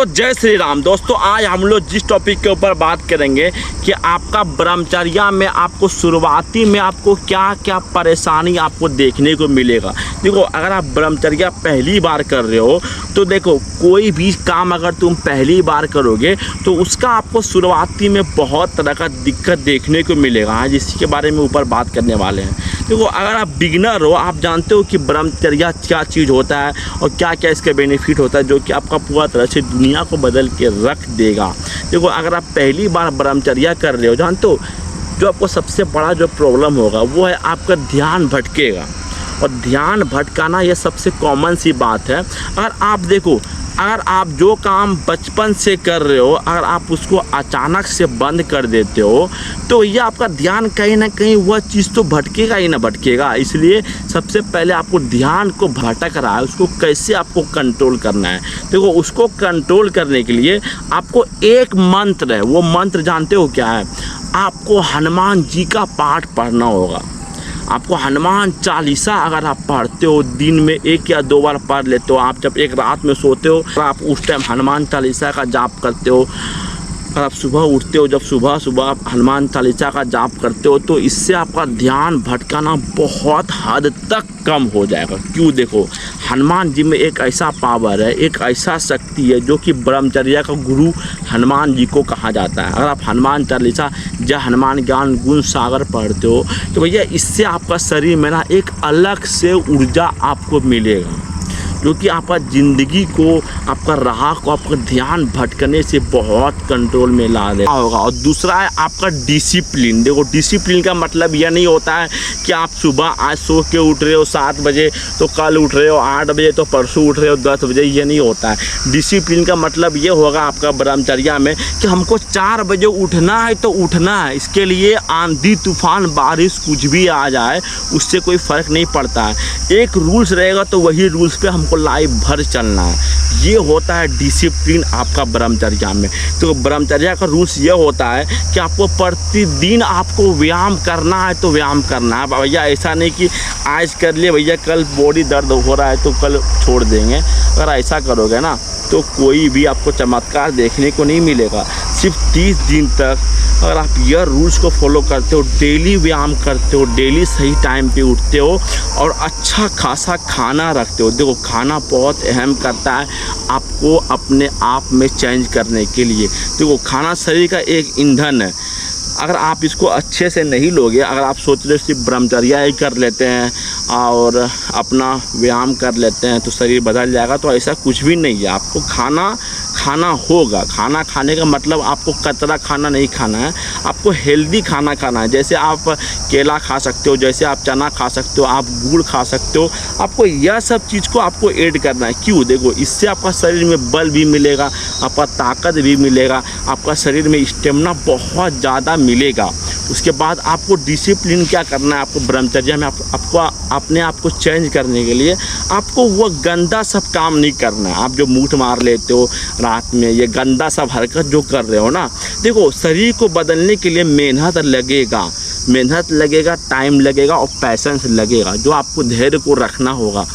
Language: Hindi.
जय श्री राम दोस्तों, आज हम लोग जिस टॉपिक के ऊपर बात करेंगे कि आपका ब्रह्मचर्या में आपको शुरुआती में आपको क्या क्या परेशानी आपको देखने को मिलेगा। देखो, अगर आप ब्रह्मचर्या पहली बार कर रहे हो तो देखो, कोई भी काम अगर तुम पहली बार करोगे तो उसका आपको शुरुआती में बहुत तरह का दिक्कत देखने को मिलेगा, जिसके बारे में ऊपर बात करने वाले हैं। देखो, अगर आप बिगिनर हो, आप जानते हो कि ब्रह्मचर्या क्या चीज़ होता है और क्या क्या इसका बेनिफिट होता है, जो कि आपका पूरा तरह से दुनिया को बदल के रख देगा। देखो, अगर आप पहली बार ब्रह्मचर्या कर रहे हो, जानते हो जो आपको सबसे बड़ा जो प्रॉब्लम होगा वो है आपका ध्यान भटकेगा। और ध्यान भटकाना ये सबसे कॉमन सी बात है। अगर आप देखो, अगर आप जो काम बचपन से कर रहे हो, अगर आप उसको अचानक से बंद कर देते हो तो ये आपका ध्यान कहीं ना कहीं वह चीज़ तो भटकेगा ही ना भटकेगा। इसलिए सबसे पहले आपको ध्यान को भटक रहा है, उसको कैसे आपको कंट्रोल करना है। देखो, उसको कंट्रोल करने के लिए आपको एक मंत्र है, वो मंत्र जानते हो क्या है? आपको हनुमान जी का पाठ पढ़ना होगा। आपको हनुमान चालीसा अगर आप पढ़ते हो, दिन में 1 या 2 बार पढ़ लेते हो, आप जब एक रात में सोते हो आप उस टाइम हनुमान चालीसा का जाप करते हो, अगर आप सुबह उठते हो, जब सुबह सुबह आप हनुमान चालीसा का जाप करते हो तो इससे आपका ध्यान भटकाना बहुत हद तक कम हो जाएगा। क्यों? देखो, हनुमान जी में एक ऐसा पावर है, एक ऐसा शक्ति है जो कि ब्रह्मचर्या का गुरु हनुमान जी को कहा जाता है। अगर आप हनुमान चालीसा या हनुमान ज्ञान गुण सागर पढ़ते हो तो भैया इससे आपका शरीर में ना एक अलग से ऊर्जा आपको मिलेगा, जो कि आपका ज़िंदगी को, आपका राह को, आपका ध्यान भटकने से बहुत कंट्रोल में ला देगा होगा। और दूसरा है आपका डिसिप्लिन। देखो, डिसिप्लिन का मतलब यह नहीं होता है कि आप सुबह आज सो के उठ रहे हो 7 बजे तो कल उठ रहे हो 8 बजे तो परसों उठ रहे हो 10 बजे, ये नहीं होता है। डिसिप्लिन का मतलब ये होगा आपका ब्रह्मचर्या में कि हमको 4 बजे उठना है तो उठना है। इसके लिए आंधी तूफान बारिश कुछ भी आ जाए उससे कोई फ़र्क नहीं पड़ता है। एक रूल्स रहेगा तो वही रूल्स पे हमको लाइफ भर चलना है। ये होता है डिसिप्लिन आपका ब्रह्मचर्या में। तो ब्रह्मचर्या का रूल्स ये होता है कि आपको प्रतिदिन आपको व्यायाम करना है तो व्यायाम करना है भैया। ऐसा नहीं कि आज कर लिए भैया, कल बॉडी दर्द हो रहा है तो कल छोड़ देंगे। अगर ऐसा करोगे ना तो कोई भी आपको चमत्कार देखने को नहीं मिलेगा। सिर्फ 30 दिन तक अगर आप यह रूल्स को फॉलो करते हो, डेली व्यायाम करते हो, डेली सही टाइम पे उठते हो और अच्छा खासा खाना रखते हो। देखो, खाना बहुत अहम करता है आपको अपने आप में चेंज करने के लिए। देखो, खाना शरीर का एक ईंधन है। अगर आप इसको अच्छे से नहीं लोगे, अगर आप सोच रहे हो सिर्फ ब्रह्मचर्या ही कर लेते हैं और अपना व्यायाम कर लेते हैं तो शरीर बदल जाएगा, तो ऐसा कुछ भी नहीं है। आपको खाना खाना होगा। खाना खाने का मतलब आपको कतरा खाना नहीं खाना है, आपको हेल्दी खाना खाना है। जैसे आप केला खा सकते हो, जैसे आप चना खा सकते हो, आप गुड़ खा सकते हो। आपको यह सब चीज़ को आपको ऐड करना है। क्यों? देखो, इससे आपका शरीर में बल भी मिलेगा, आपका ताकत भी मिलेगा, आपका शरीर में स्टेमिना बहुत ज़्यादा मिलेगा। उसके बाद आपको डिसिप्लिन क्या करना है, आपको ब्रह्मचर्या में आपको अपने आप को चेंज करने के लिए आपको वो गंदा सब काम नहीं करना है। आप जो मूठ मार लेते हो रात में, ये गंदा सब हरकत जो कर रहे हो ना, देखो, शरीर को बदलने के लिए मेहनत लगेगा, टाइम लगेगा और पैशंस लगेगा, जो आपको धैर्य को रखना होगा।